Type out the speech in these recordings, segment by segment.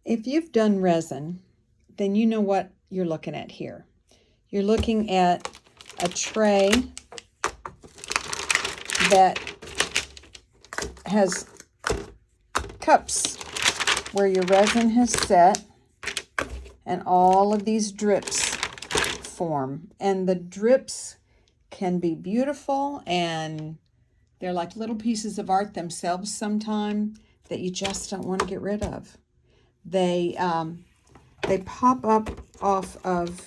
If you've done resin, then you know what you're looking at here. You're looking at a tray that has cups where your resin has set, and all of these drips form. And the drips can be beautiful, and they're like little pieces of art themselves sometimes that you just don't want to get rid of. They pop up off of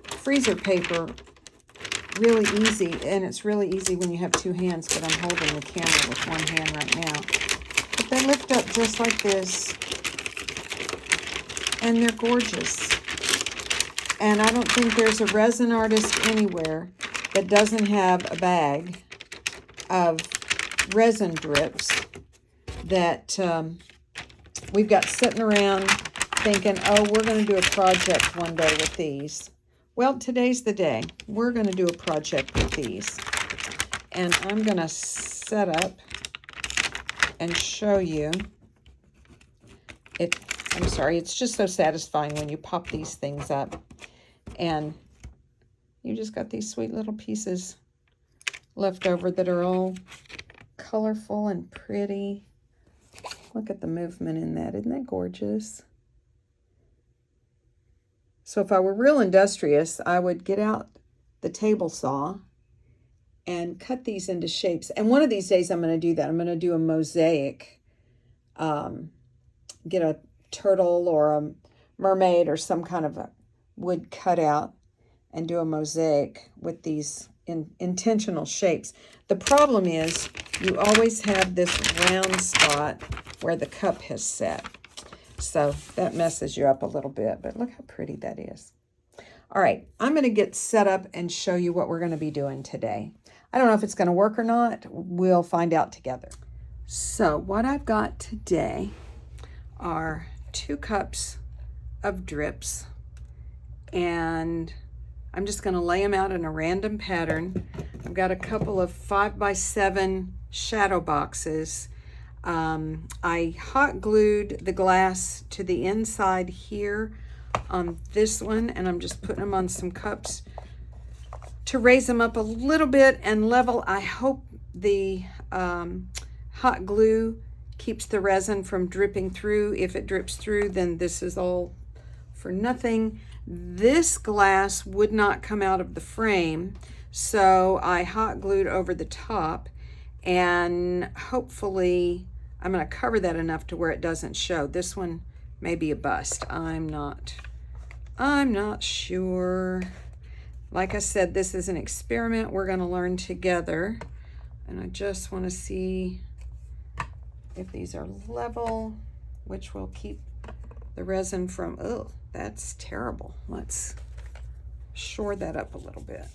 freezer paper really easy, and it's really easy when you have two hands, but I'm holding the camera with one hand right now. But they lift up just like this, and they're gorgeous. And I don't think there's a resin artist anywhere that doesn't have a bag of resin drips that we've got sitting around thinking, oh, we're going to do a project one day with these. Well, today's the day. We're going to do a project with these. And I'm going to set up and show you it. I'm sorry, it's just so satisfying when you pop these things up and you just got these sweet little pieces left over that are all colorful and pretty. Look at the movement in that. Isn't that gorgeous? So if I were real industrious, I would get out the table saw and cut these into shapes. And one of these days I'm going to do that. I'm going to do a mosaic. Get a turtle or a mermaid or some kind of a wood cutout and do a mosaic with these intentional shapes. The problem is you always have this round spot where the cup has set. So that messes you up a little bit, but look how pretty that is. All right, I'm going to get set up and show you what we're going to be doing today. I don't know if it's going to work or not. We'll find out together. So what I've got today are 2 cups of drips, and I'm just going to lay them out in a random pattern. I've got a couple of 5x7 shadow boxes. I hot glued the glass to the inside here on this one, and I'm just putting them on some cups to raise them up a little bit and level. I hope the hot glue keeps the resin from dripping through. If it drips through, then this is all for nothing. This glass would not come out of the frame, so I hot glued over the top, and hopefully I'm going to cover that enough to where it doesn't show. This one may be a bust. I'm not sure. Like I said, this is an experiment we're going to learn together, and I just want to see if these are level, which will keep the resin from, oh, that's terrible. Let's shore that up a little bit.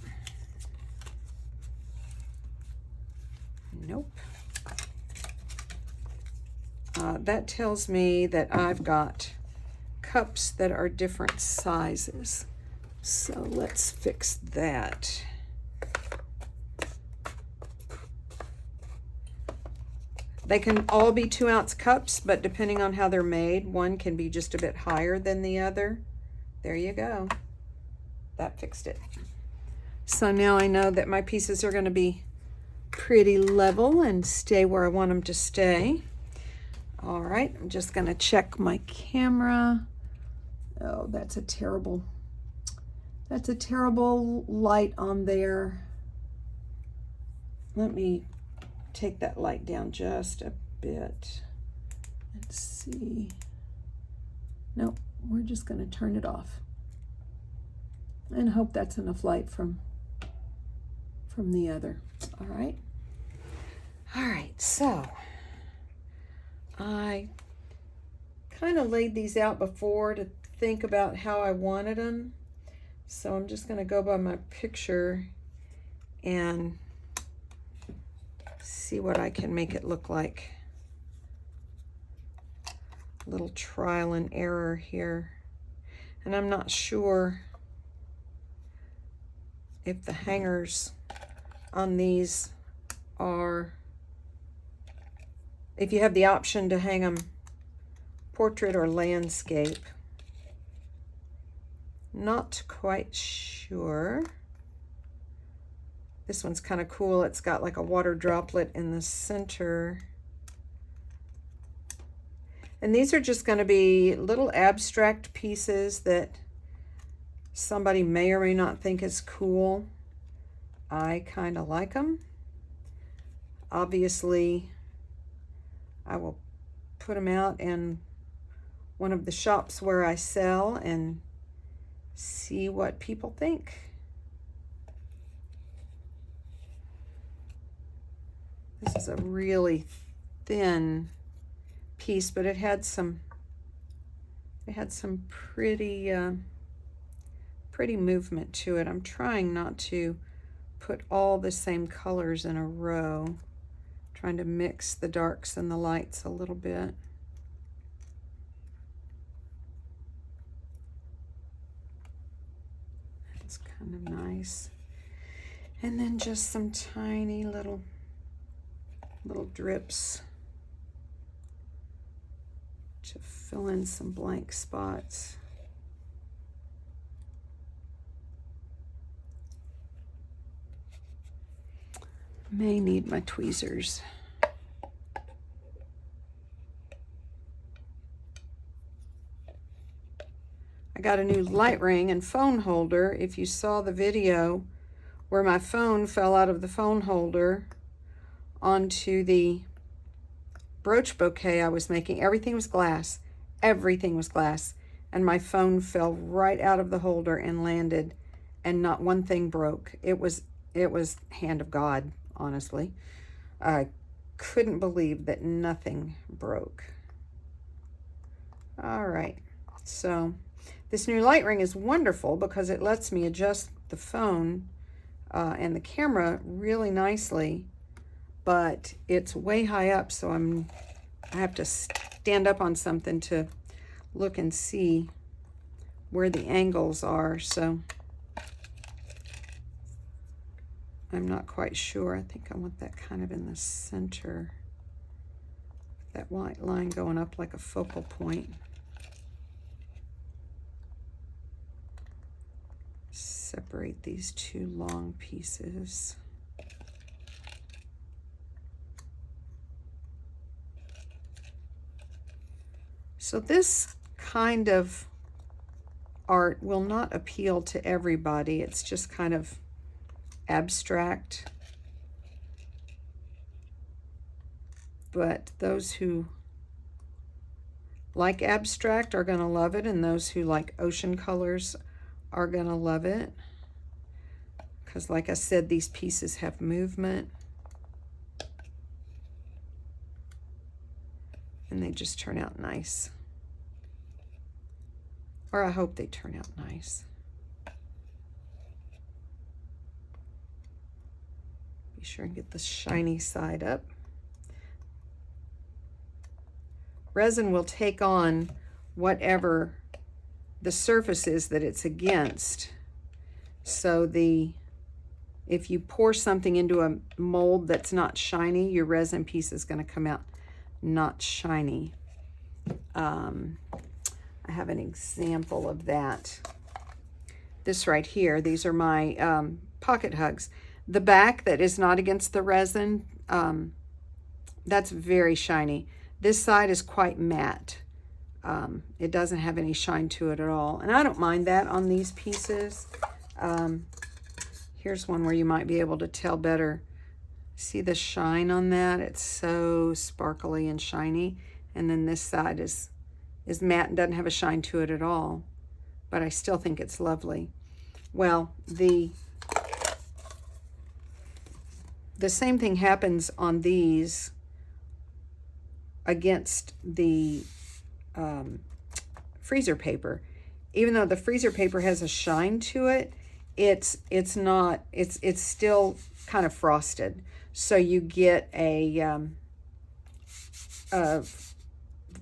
Nope. That tells me that I've got cups that are different sizes. So let's fix that. They can all be 2-ounce cups, but depending on how they're made, one can be just a bit higher than the other. There you go. That fixed it. So now I know that my pieces are going to be pretty level and stay where I want them to stay. All right, I'm just going to check my camera. Oh, that's a terrible light on there. Let me take that light down just a bit. Let's see. Nope, we're just going to turn it off and hope that's enough light from the other. All right. So I kind of laid these out before to think about how I wanted them. So I'm just going to go by my picture and see what I can make it look like. A little trial and error here. And I'm not sure if the hangers on these are, if you have the option to hang them portrait or landscape. Not quite sure. This one's kind of cool. It's got like a water droplet in the center. And these are just going to be little abstract pieces that somebody may or may not think is cool. I kind of like them. Obviously, I will put them out in one of the shops where I sell and see what people think. This is a really thin piece, but it had some pretty pretty movement to it. I'm trying not to put all the same colors in a row, trying to mix the darks and the lights a little bit. It's kind of nice. And then just some tiny little drips to fill in some blank spots. May need my tweezers. I got a new light ring and phone holder. If you saw the video where my phone fell out of the phone holder onto the brooch bouquet I was making, everything was glass. Everything was glass. And my phone fell right out of the holder and landed, and not one thing broke. It was hand of God, honestly. I couldn't believe that nothing broke. All right, so this new light ring is wonderful because it lets me adjust the phone and the camera really nicely, but it's way high up, so I have to stand up on something to look and see where the angles are, so I'm not quite sure. I think I want that kind of in the center, that white line going up like a focal point. Separate these two long pieces. So this kind of art will not appeal to everybody. It's just kind of abstract. But those who like abstract are going to love it, and those who like ocean colors are going to love it. Because like I said, these pieces have movement. And they just turn out nice. Or I hope they turn out nice. Be sure and get the shiny side up. Resin will take on whatever the surface is that it's against. So if you pour something into a mold that's not shiny, your resin piece is going to come out not shiny. I have an example of that. This right here, these are my pocket hugs. The back that is not against the resin, that's very shiny. This side is quite matte. It doesn't have any shine to it at all. And I don't mind that on these pieces. Here's one where you might be able to tell better. See the shine on that? It's so sparkly and shiny. And then this side is matte and doesn't have a shine to it at all. But I still think it's lovely. Well, the same thing happens on these against the freezer paper. Even though the freezer paper has a shine to it, it's still kind of frosted. So you get a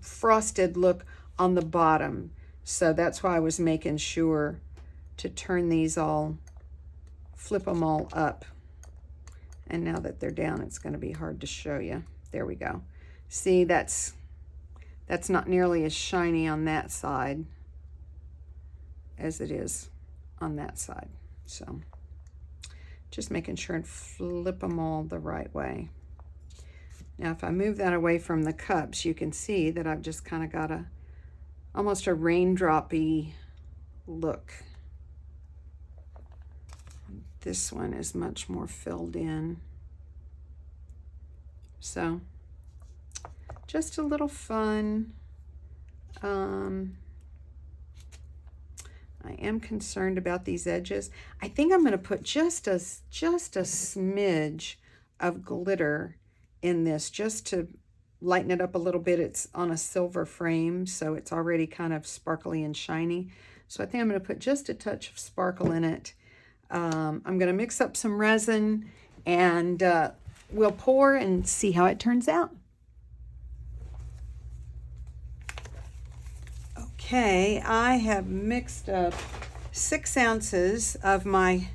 frosted look on the bottom. So that's why I was making sure to turn these all, flip them all up. And now that they're down, it's going to be hard to show you. There we go. See, that's That's not nearly as shiny on that side as it is on that side. So just making sure and flip them all the right way. Now if I move that away from the cups, you can see that I've just kind of got almost a raindroppy look. This one is much more filled in. So just a little fun. I am concerned about these edges. I think I'm going to put just a smidge of glitter in this just to lighten it up a little bit. It's on a silver frame, so it's already kind of sparkly and shiny. So I think I'm going to put just a touch of sparkle in it. I'm going to mix up some resin, and we'll pour and see how it turns out. Okay, I have mixed up 6 ounces of my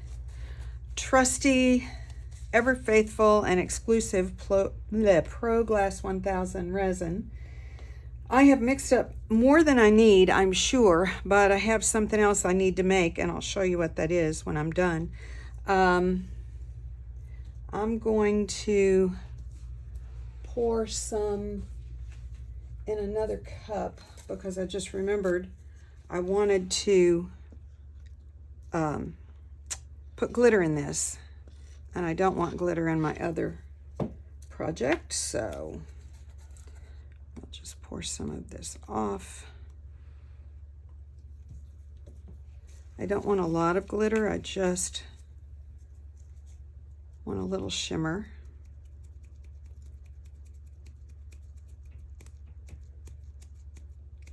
trusty, ever faithful, and exclusive ProGlas 1000 resin. I have mixed up more than I need, I'm sure, but I have something else I need to make, and I'll show you what that is when I'm done. I'm going to pour some in another cup because I just remembered I wanted to put glitter in this, and I don't want glitter in my other project, so I'll just pour some of this off. I don't want a lot of glitter, I just want a little shimmer.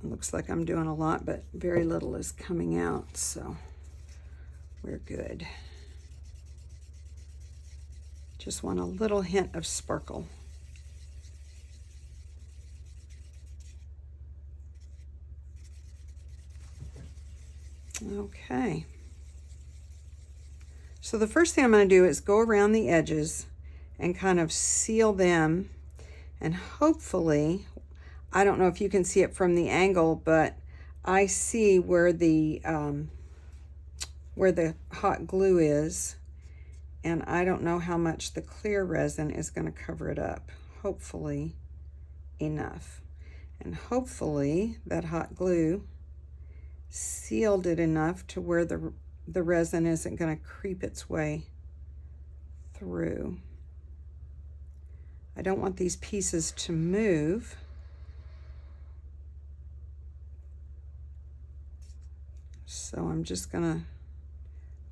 It looks like I'm doing a lot, but very little is coming out, so we're good. Just want a little hint of sparkle. Okay. So the first thing I'm going to do is go around the edges and kind of seal them, and hopefully, I don't know if you can see it from the angle, but I see where the hot glue is, and I don't know how much the clear resin is going to cover it up. Hopefully enough. And hopefully that hot glue sealed it enough to where the resin isn't going to creep its way through. I don't want these pieces to move. So I'm just gonna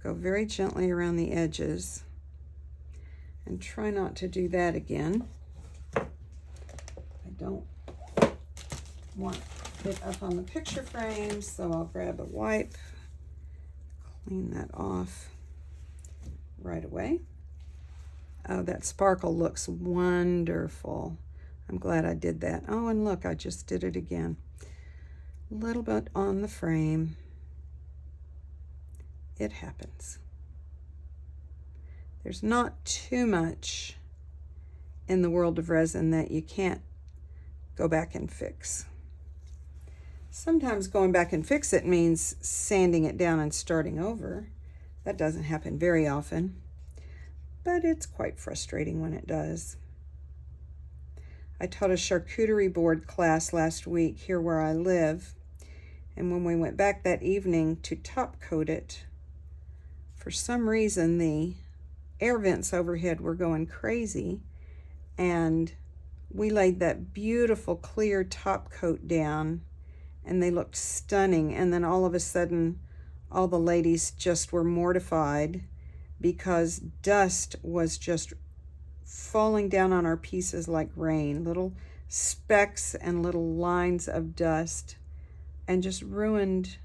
go very gently around the edges and try not to do that again. I don't want it up on the picture frame, so I'll grab a wipe, clean that off right away. Oh, that sparkle looks wonderful. I'm glad I did that. Oh, and look, I just did it again. A little bit on the frame. It happens. There's not too much in the world of resin that you can't go back and fix. Sometimes going back and fix it means sanding it down and starting over. That doesn't happen very often, but it's quite frustrating when it does. I taught a charcuterie board class last week here where I live, and when we went back that evening to top coat it, for some reason the air vents overhead were going crazy, and we laid that beautiful clear top coat down, and they looked stunning, and then all of a sudden all the ladies just were mortified because dust was just falling down on our pieces like rain, little specks and little lines of dust, and just ruined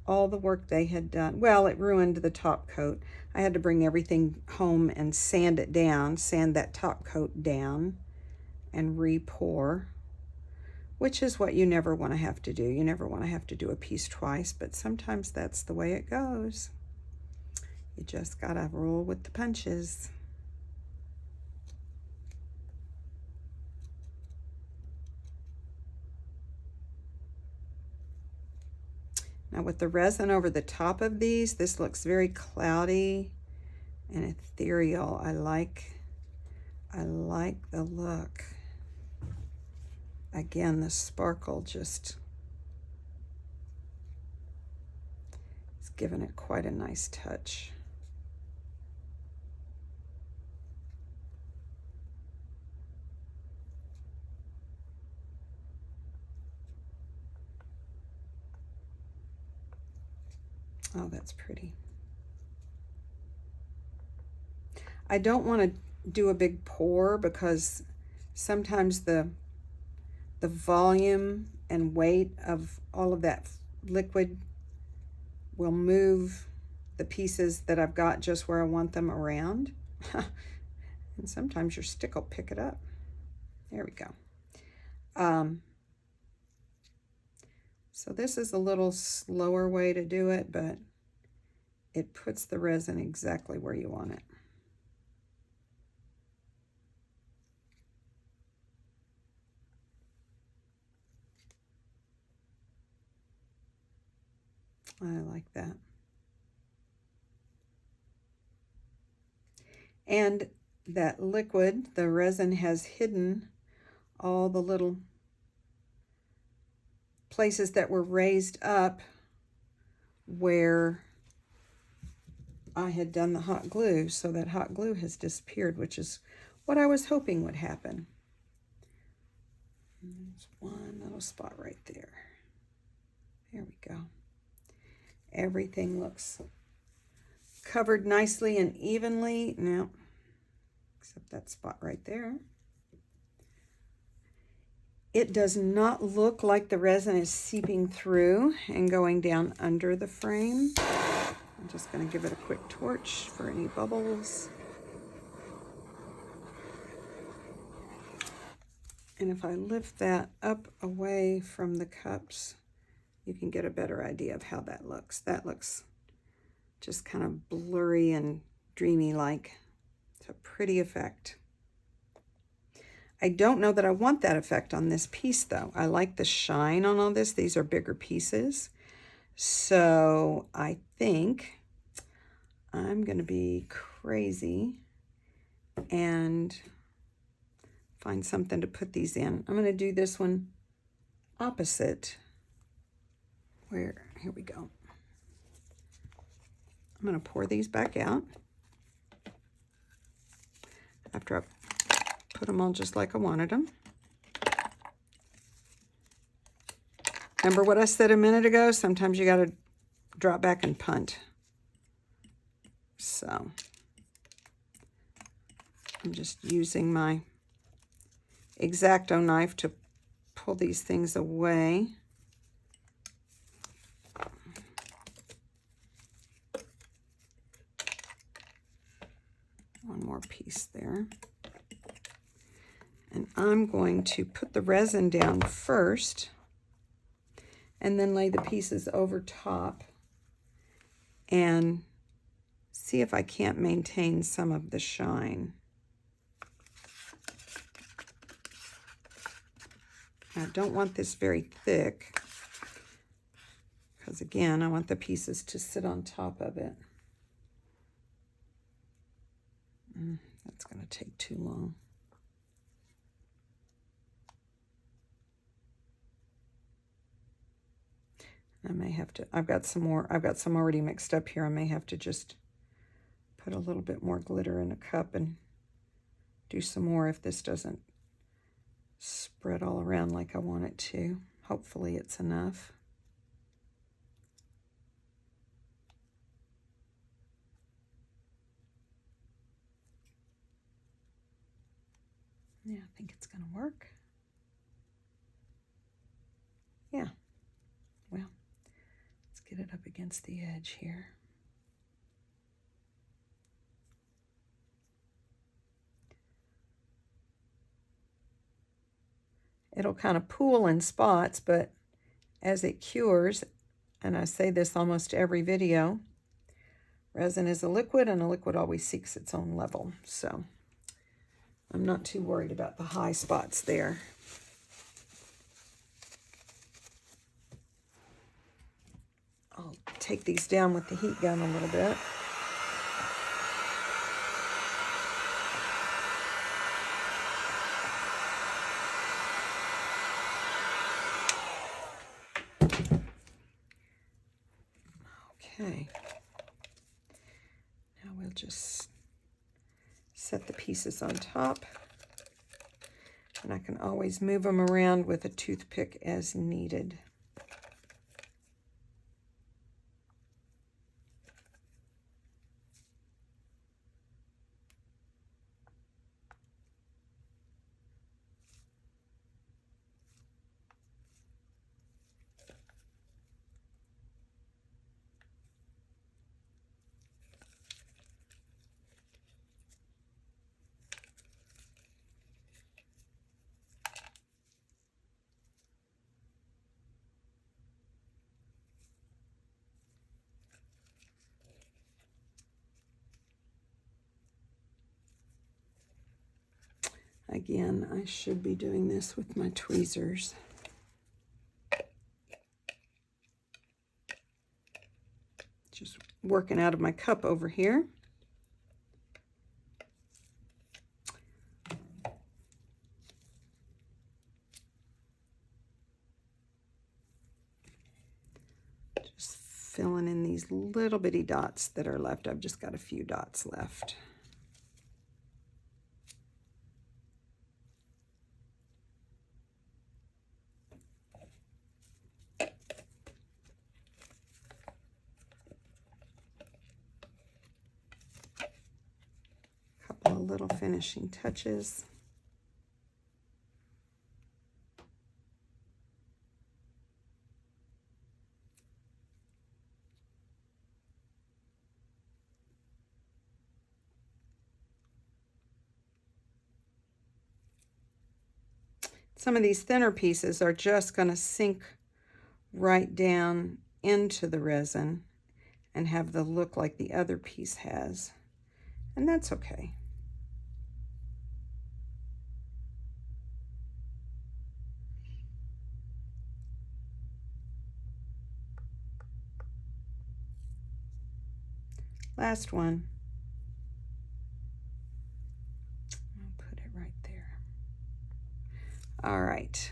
all the work they had done. Well, it ruined the top coat. I had to bring everything home and sand it down, sand that top coat down, and re-pour, which is what you never want to have to do. You never want to have to do a piece twice, but sometimes that's the way it goes. You just gotta roll with the punches. Now with the resin over the top of these, this looks very cloudy and ethereal. I like the look. Again, the sparkle just is giving it quite a nice touch. Oh, that's pretty. I don't want to do a big pour because sometimes the volume and weight of all of that liquid will move the pieces that I've got just where I want them around. And sometimes your stick will pick it up. There we go. So this is a little slower way to do it, but it puts the resin exactly where you want it. I like that. And that liquid, the resin, has hidden all the little places that were raised up where I had done the hot glue, so that hot glue has disappeared, which is what I was hoping would happen. And there's one little spot right there. There we go. Everything looks covered nicely and evenly now, except that spot right there. It does not look like the resin is seeping through and going down under the frame. I'm just going to give it a quick torch for any bubbles. And if I lift that up away from the cups, you can get a better idea of how that looks. That looks just kind of blurry and dreamy like. It's a pretty effect. I don't know that I want that effect on this piece though. I like the shine on all this. These are bigger pieces. So I think I'm going to be crazy and find something to put these in. I'm going to do this one opposite. Here we go. I'm going to pour these back out after I put them all just like I wanted them. Remember what I said a minute ago? Sometimes you got to drop back and punt. So I'm just using my X-Acto knife to pull these things away. One more piece there. And I'm going to put the resin down first and then lay the pieces over top and see if I can't maintain some of the shine. I don't want this very thick because, again, I want the pieces to sit on top of it. That's going to take too long. I may have to, I've got some already mixed up here. I may have to just put a little bit more glitter in a cup and do some more if this doesn't spread all around like I want it to. Hopefully it's enough. Yeah, I think it's going to work. Yeah. Well, let's get it up against the edge here. It'll kind of pool in spots, but as it cures, and I say this almost every video, resin is a liquid and a liquid always seeks its own level. So I'm not too worried about the high spots there. take these down with the heat gun a little bit. Okay. Now we'll just set the pieces on top. And I can always move them around with a toothpick as needed. Again, I should be doing this with my tweezers. Just working out of my cup over here. Just filling in these little bitty dots that are left. I've just got a few dots left. Little finishing touches. Some of these thinner pieces are just going to sink right down into the resin and have the look like the other piece has, and that's okay. Last one. I'll put it right there. All right.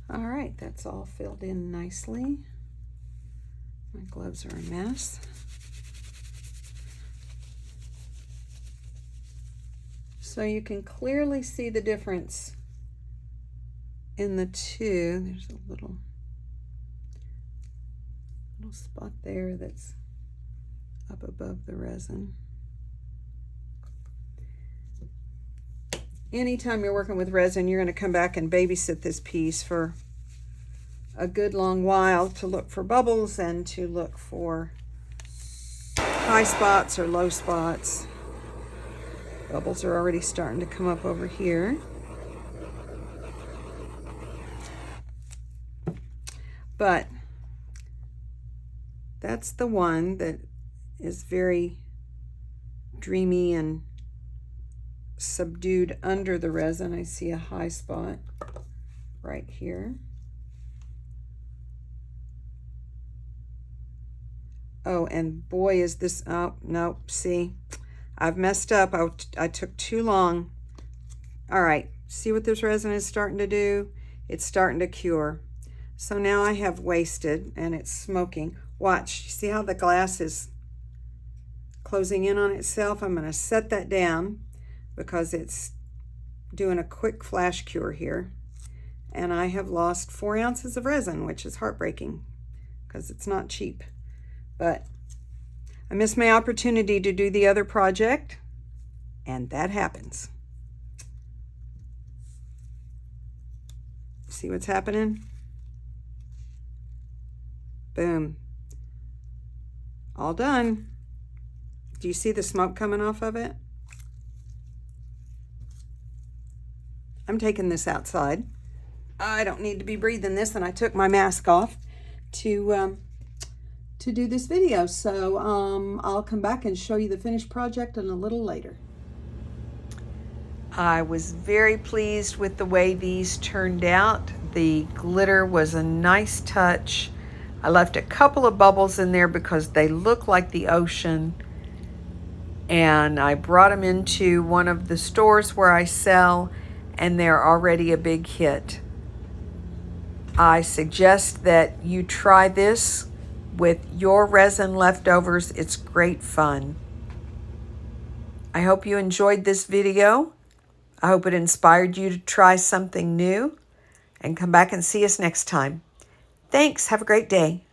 All right, that's all filled in nicely. My gloves are a mess. So you can clearly see the difference in the two. There's a little spot there that's up above the resin. Anytime you're working with resin, you're going to come back and babysit this piece for a good long while to look for bubbles and to look for high spots or low spots. Bubbles are already starting to come up over here. But that's the one that is very dreamy and subdued under the resin. I see a high spot right here. Oh, and boy, is this, oh, no, see, I've messed up. I took too long. All right, see what this resin is starting to do? It's starting to cure. So now I have wasted and it's smoking. Watch, see how the glass is closing in on itself? I'm gonna set that down because it's doing a quick flash cure here. And I have lost 4 ounces of resin, which is heartbreaking because it's not cheap. But I missed my opportunity to do the other project, and that happens. See what's happening? Boom. All done. Do you see the smoke coming off of it? I'm taking this outside. I don't need to be breathing this, and I took my mask off to to do this video. So I'll come back and show you the finished project in a little later. I was very pleased with the way these turned out. The glitter was a nice touch. I left a couple of bubbles in there because they look like the ocean. And I brought them into one of the stores where I sell, and they're already a big hit. I suggest that you try this with your resin leftovers. It's great fun. I hope you enjoyed this video. I hope it inspired you to try something new, and come back and see us next time. Thanks. Have a great day.